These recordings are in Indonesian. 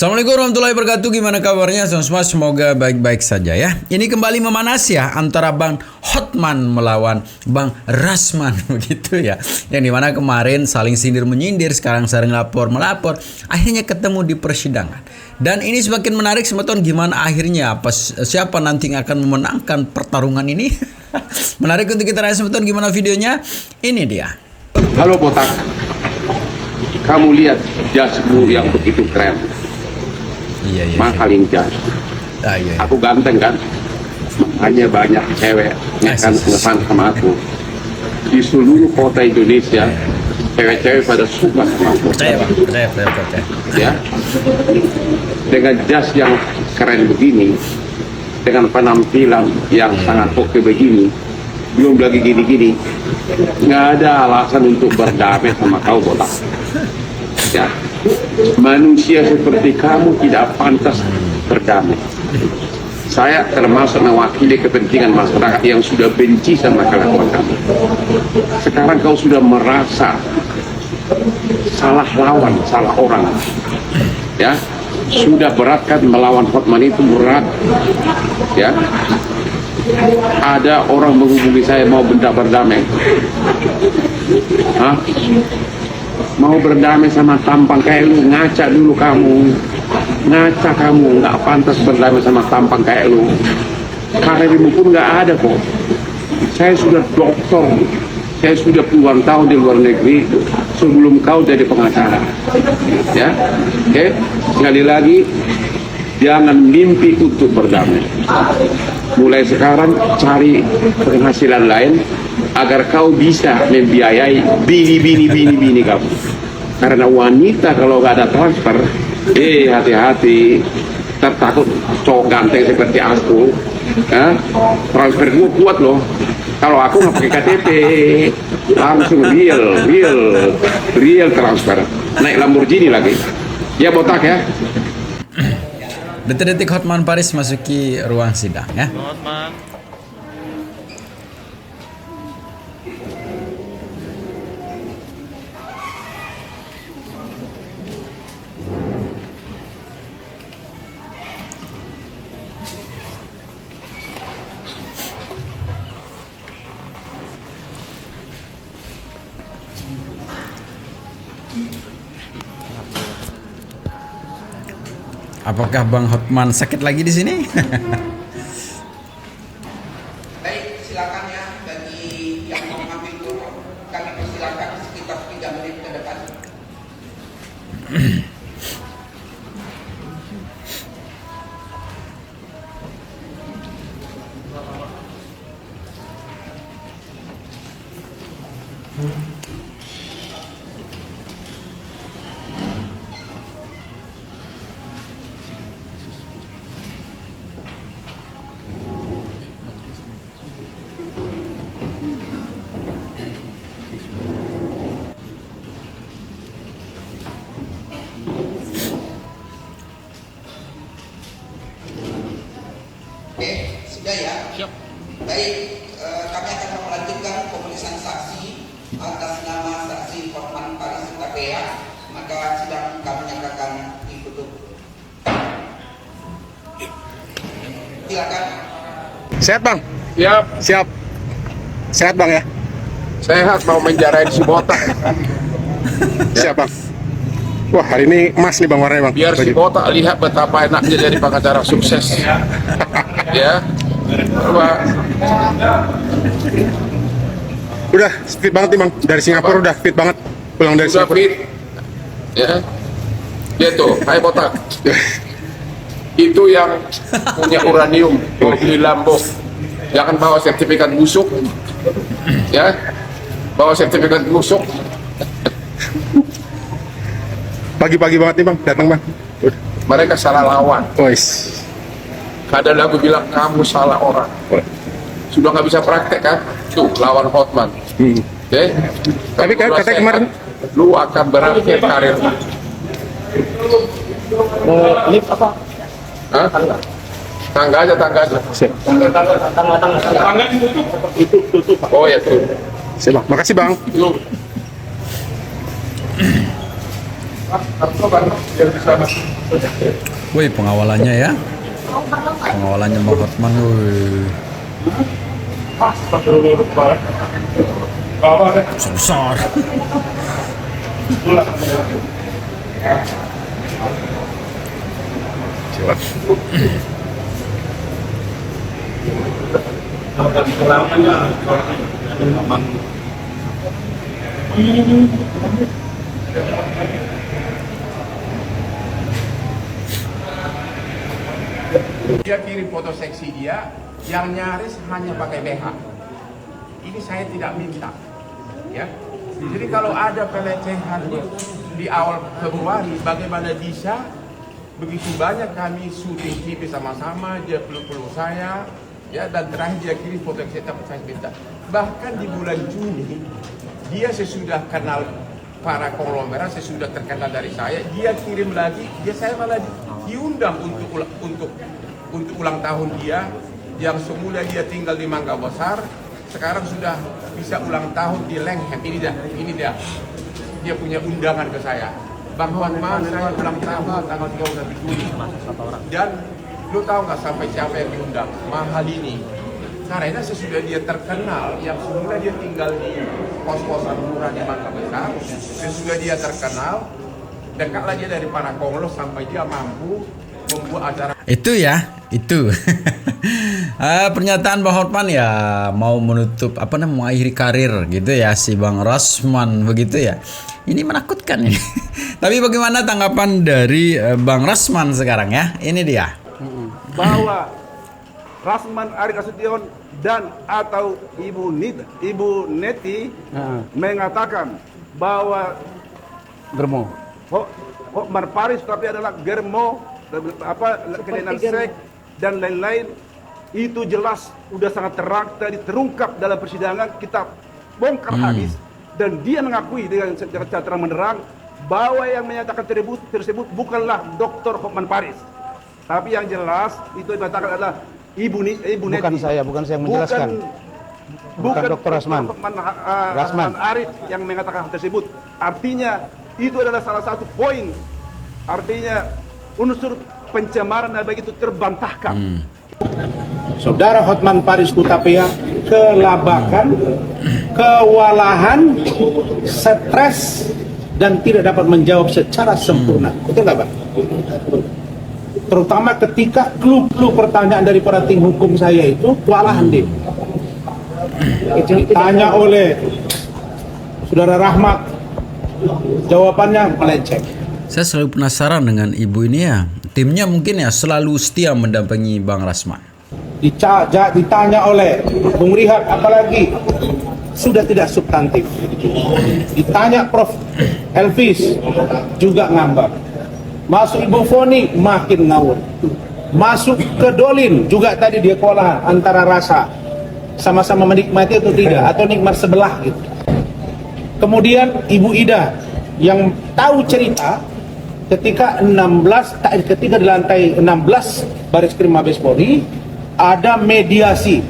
Assalamualaikum warahmatullahi wabarakatuh. Gimana kabarnya semua? Semoga baik-baik saja ya. Ini kembali memanas ya antara Bang Hotman melawan Bang Rasman begitu ya. Yang dimana kemarin saling sindir menyindir, sekarang saling lapor melapor, akhirnya ketemu di persidangan. Dan ini semakin menarik sebetulnya gimana akhirnya siapa nanti yang akan memenangkan pertarungan ini. Menarik untuk kita lihat sebetulnya gimana videonya. Ini dia. Halo botak, kamu lihat jasmu yang begitu keren. Iya. Mahalin jas. Iya. Aku ganteng kan, makanya banyak cewek yang kan ngefan sama aku. Di seluruh kota Indonesia, cewek-cewek pada suka sama aku. Percaya. Ya, dengan jas yang keren begini, dengan penampilan yang sangat oke begini, belum lagi gini-gini, nggak ada alasan untuk berdamai sama kau botak. Ya, manusia seperti kamu tidak pantas berdamai. Saya termasuk mewakili kepentingan masyarakat yang sudah benci sama kelakuan kamu. Sekarang kau sudah merasa salah lawan, salah orang. Ya, sudah berat kan melawan Hotman itu berat. Ya, ada orang menghubungi saya mau berdamai. Hah? Mau berdamai sama tampang kayak lu, ngaca dulu kamu. Ngaca kamu, nggak pantas berdamai sama tampang kayak lu. Karirmu pun nggak ada kok. Saya sudah dokter, saya sudah puluhan tahun di luar negeri sebelum kau jadi pengacara. Ya, oke. Sekali lagi, jangan mimpi untuk berdamai. Mulai sekarang cari penghasilan lain agar kau bisa membiayai bini kamu. Karena wanita kalau nggak ada transfer, hati-hati, tertakut cowok ganteng seperti aku. Transfer gue kuat loh. Kalau aku nggak pakai KTP, langsung real transfer. Naik Lamborghini lagi. Ya botak ya. Detik-detik Hotman Paris masuki ruang sidang ya. Hotman. Apakah Bang Hotman sakit lagi di sini? Baik, silakan ya bagi yang mau mengambil dulu, kami persilakan sekitar 3 menit ke depan. Oke, sudah ya? Siap. Baik, kami akan melanjutkan pemeriksaan saksi atas nama saksi Hotman Paris KPA. Maka sidang kami nyatakan ditutup. Silakan. Sehat bang? Siap. Siap. Sehat bang ya? Sehat mau menjarain si botak. Siap bang. Wah hari ini emas nih bang warnanya bang. Biar si botak lihat betapa enaknya jadi pengacara sukses. Ya. Coba. Udah fit banget nih bang. Dari Singapura udah fit banget. Pulang dari Sudah Singapura. fit. Ya. Dia tuh, hai botak. Itu yang punya uranium, mau beli Lambo. Jangan bawa sertifikat busuk. Ya. Bawa sertifikat busuk. Pagi-pagi banget nih bang. Datang bang. Udah. Mereka salah lawan. Wais. Ada lagu bilang kamu salah orang. Sudah nggak bisa praktek kan? Tuh lawan Hotman. Oke. Tapi katanya kemarin lu akan berakhir karir. Lift apa? Hah? Tangga aja. Tangga tutup. Oh ya tuh. Siap bang. Makasih bang. Lu Woi, pengawalannya ya. Pengawalannya Bang Hotman, woi. Besar. Dia kirim foto seksi dia yang nyaris hanya pakai BH. Ini saya tidak minta, ya. Jadi kalau ada pelecehan di awal Februari, bagaimana bisa begitu banyak kami syuting TV sama-sama, dia peluk-peluk saya, ya, dan terakhir dia kirim foto seksi saya minta. Bahkan di bulan Juni, dia sesudah kenal para konglomerat, sesudah terkenal dari saya, dia kirim lagi, saya malah diundang untuk ulang tahun dia yang semula dia tinggal di Mangga Besar, sekarang sudah bisa ulang tahun di Lenghem. Ini dia punya undangan ke saya. Bang Hotman, saya ulang tahun tanggal 31 Juli. Dan lu tahu nggak sampai siapa yang diundang? Mahalini. Karena sesudah dia terkenal, yang semula dia tinggal di kos-kosan murah di Mangga Besar, sesudah dia terkenal, dekatlah dia dari para konglo sampai dia mampu membuat acara. Itu ya, itu. Pernyataan Bang Hotman ya, mau menutup mengakhiri karir gitu ya si Bang Rasman begitu ya. Ini menakutkan ini. Tapi bagaimana tanggapan dari Bang Rasman sekarang ya? Ini dia. Bahwa Rasman Ari Nasution dan atau Ibu Neti mengatakan bahwa Germo. Hotman Paris tapi adalah germo, kelainan seks dan lain-lain, itu jelas udah sangat terungkap dalam persidangan, kita bongkar habis, dan dia mengakui dengan secara terang menerang bahwa yang menyatakan tersebut bukanlah Dr. Hotman Paris, tapi yang jelas itu dikatakan adalah Ibu Neti. Bukan saya yang menjelaskan. Bukan Dr. Rasman. Rasman Arif yang mengatakan hal tersebut. Artinya itu adalah salah satu poin. Artinya unsur pencemaran dan baik itu terbantahkan. Saudara Hotman Paris Hutapea kelabakan, kewalahan, stres, dan tidak dapat menjawab secara sempurna. Betul nggak, Pak? Terutama ketika clue pertanyaan daripada tim hukum saya itu kewalahan dia. Ditanya oleh Saudara Rahmat, jawabannya melenceng. Saya selalu penasaran dengan ibu ini ya. Timnya mungkin ya selalu setia mendampingi Bang Rasman. Ditanya oleh Bung Rihat, apalagi sudah tidak substantif. Ditanya Prof. Elvis juga ngambek. Masuk Ibu Foni makin ngawur. Masuk ke Dolin juga tadi dia kewalahan antara rasa sama-sama menikmati atau tidak, atau nikmat sebelah gitu. Kemudian Ibu Ida yang tahu cerita ketika di lantai 16 Baris Krim Mabes Polri ada mediasi.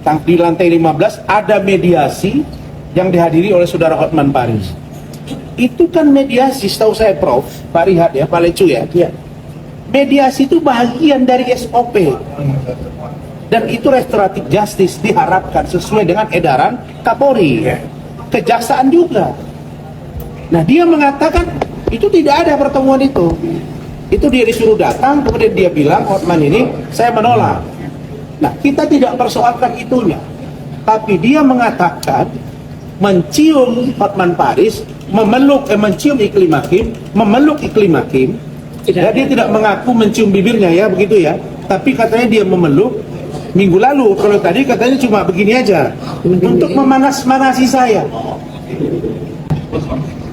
Di lantai 15 ada mediasi yang dihadiri oleh Saudara Hotman Paris. Itu kan mediasi, setahu saya Prof, Pak Rihat ya, Pak Lecu ya. Mediasi itu bagian dari SOP. Dan itu restoratif justice diharapkan sesuai dengan edaran Kapolri, kejaksaan juga. Nah dia mengatakan itu tidak ada pertemuan itu dia disuruh datang, kemudian dia bilang Hotman ini saya menolak. Nah kita tidak persoalkan itunya, tapi dia mengatakan mencium Hotman Paris, mencium Iklim Hakim, memeluk Iklim Hakim. Ya, dia tidak mengaku mencium bibirnya ya begitu ya, tapi katanya dia memeluk. Minggu lalu, kalau tadi katanya cuma begini aja untuk memanas-manasi saya.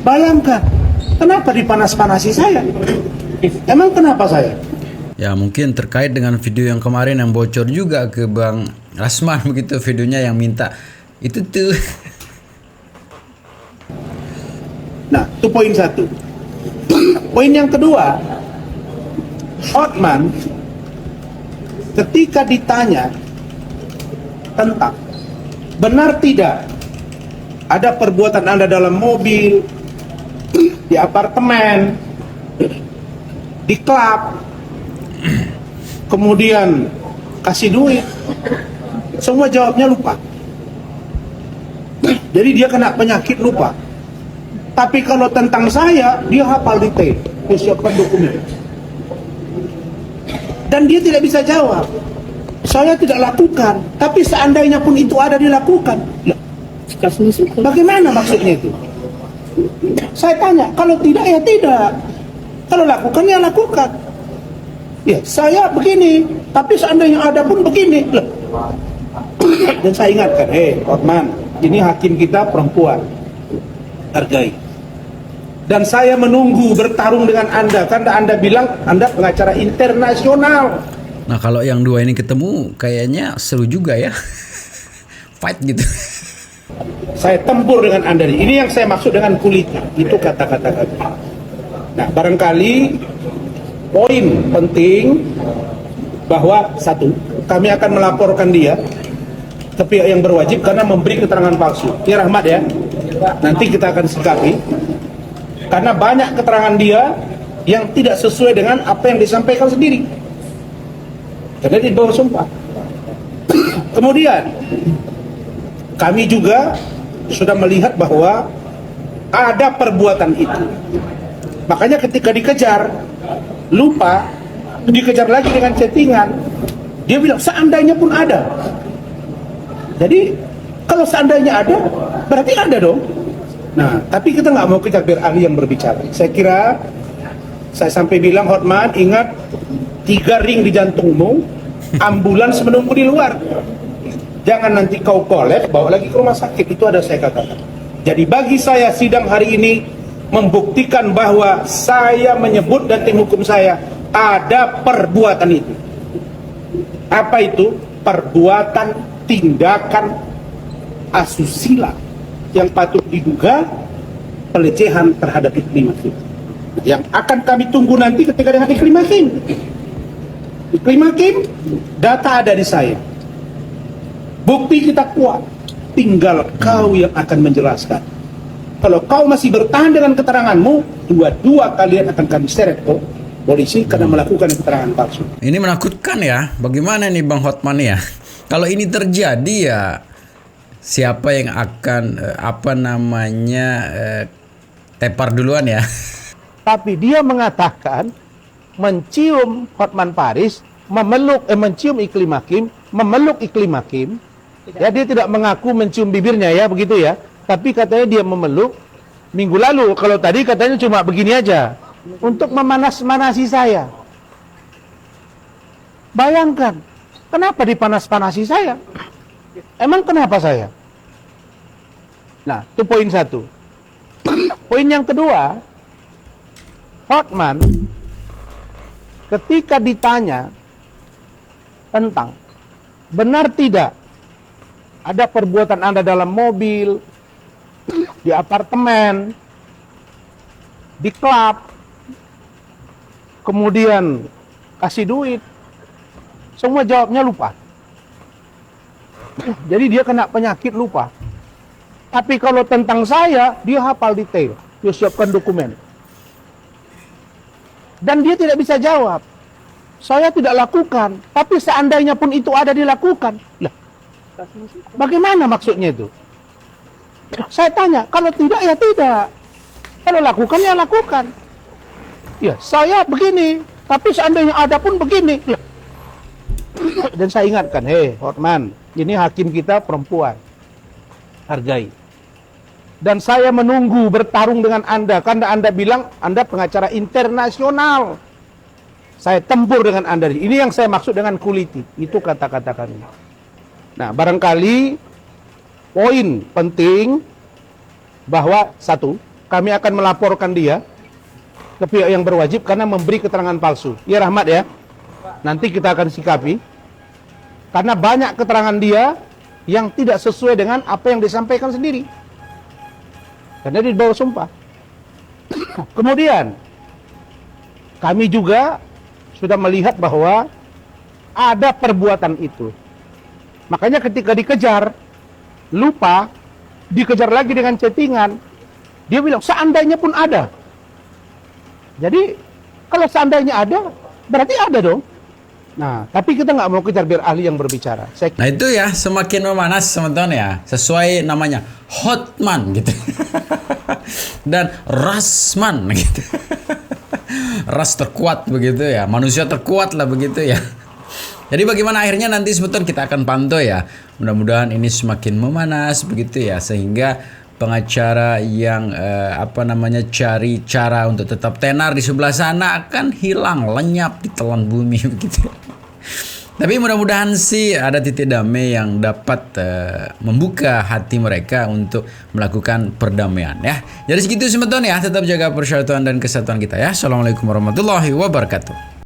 Bayangkan, kenapa dipanas-panasi saya? Emang kenapa saya? Ya mungkin terkait dengan video yang kemarin yang bocor juga ke Bang Rasman begitu, videonya yang minta itu tuh. Nah, itu poin satu. Poin yang kedua, Hotman ketika ditanya tentang benar tidak ada perbuatan Anda dalam mobil di apartemen, di klub, kemudian kasih duit, semua jawabnya lupa. Jadi dia kena penyakit lupa. Tapi kalau tentang saya, dia hafal detail, dia siapkan dokumen. Dan dia tidak bisa jawab. Saya tidak lakukan, tapi seandainya pun itu ada dilakukan. Lah, bagaimana maksudnya itu? Saya tanya, kalau tidak ya tidak. Kalau lakukan ya lakukan. Ya, saya begini, tapi seandainya ada pun begini. Lah. Dan saya ingatkan, Hotman, ini hakim kita perempuan, hargai. Dan saya menunggu bertarung dengan Anda, karena Anda bilang Anda pengacara internasional. Nah kalau yang dua ini ketemu kayaknya seru juga ya. Fight gitu. Saya tempur dengan Anda. Ini yang saya maksud dengan kulit. Itu kata-kata kami. Nah, barangkali poin penting bahwa satu, kami akan melaporkan dia ke pihak yang berwajib karena memberi keterangan palsu. Ya Rahmat ya. Nanti kita akan sikapi. Karena banyak keterangan dia yang tidak sesuai dengan apa yang disampaikan sendiri. Karena di bawah sumpah. Kemudian kami juga sudah melihat bahwa ada perbuatan itu. Makanya ketika dikejar, lupa, dikejar lagi dengan chattingan, dia bilang seandainya pun ada. Jadi kalau seandainya ada, berarti ada dong. Nah, tapi kita nggak mau kejar biar ahli yang berbicara. Saya kira, saya sampai bilang, Hotman, ingat 3 ring di jantungmu, ambulans menunggu di luar. Jangan nanti kau kolep, bawa lagi ke rumah sakit. Itu ada saya katakan. Jadi bagi saya sidang hari ini membuktikan bahwa saya menyebut dan tim hukum saya ada perbuatan itu. Apa itu? Perbuatan tindakan asusila yang patut diduga pelecehan terhadap iklim hakim. Yang akan kami tunggu nanti ketika dengan iklim hakim. Iklim hakim, data ada di saya. Bukti kita kuat, tinggal kau yang akan menjelaskan. Kalau kau masih bertahan dengan keteranganmu, dua-dua kalian akan kami seret ke polisi karena melakukan keterangan palsu. Ini menakutkan ya. Bagaimana nih Bang Hotman ya? Kalau ini terjadi ya siapa yang akan tepar duluan ya? Tapi dia mengatakan mencium Hotman Paris, mencium iklim hakim, memeluk iklim hakim. Ya, dia tidak mengaku mencium bibirnya ya, begitu ya. Tapi katanya dia memeluk minggu lalu. Kalau tadi katanya cuma begini aja. Untuk memanas-manasi saya. Bayangkan, kenapa dipanas-panasi saya? Emang kenapa saya? Nah, itu poin satu. Poin yang kedua, Hotman ketika ditanya tentang benar tidak ada perbuatan Anda dalam mobil, di apartemen, di klub, kemudian kasih duit, semua jawabnya lupa. Jadi dia kena penyakit lupa. Tapi kalau tentang saya, dia hafal detail, dia siapkan dokumen. Dan dia tidak bisa jawab. Saya tidak lakukan, tapi seandainya pun itu ada dilakukan. Lah, bagaimana maksudnya itu? Saya tanya, kalau tidak ya tidak. Kalau lakukan ya lakukan. Ya, saya begini, tapi seandainya ada pun begini. Lah. Dan saya ingatkan, Hotman, ini hakim kita perempuan. Hargai. Dan saya menunggu bertarung dengan Anda, karena Anda bilang Anda pengacara internasional. Saya tempur dengan Anda. Ini yang saya maksud dengan kuliti. Itu kata-kata kami. Nah, barangkali poin penting bahwa satu, kami akan melaporkan dia ke pihak yang berwajib karena memberi keterangan palsu. Ya Rahmat ya. Nanti kita akan sikapi. Karena banyak keterangan dia yang tidak sesuai dengan apa yang disampaikan sendiri. Karena dia di bawah sumpah. Kemudian kami juga sudah melihat bahwa ada perbuatan itu. Makanya ketika dikejar, lupa, dikejar lagi dengan chattingan, dia bilang seandainya pun ada. Jadi kalau seandainya ada, berarti ada dong. Nah, tapi kita nggak mau kejar biar ahli yang berbicara. Nah itu ya, semakin memanas teman-teman ya, sesuai namanya Hotman gitu. Dan Rasman gitu. Ras terkuat begitu ya, manusia terkuat lah begitu ya. Jadi bagaimana akhirnya nanti sebetulnya kita akan pantau ya. Mudah-mudahan ini semakin memanas begitu ya, sehingga pengacara yang cari cara untuk tetap tenar di sebelah sana akan hilang, lenyap di telan bumi begitu. Tapi mudah-mudahan sih ada titik damai yang dapat membuka hati mereka untuk melakukan perdamaian ya. Jadi segitu teman-teman ya, tetap jaga persatuan dan kesatuan kita ya. Assalamualaikum warahmatullahi wabarakatuh.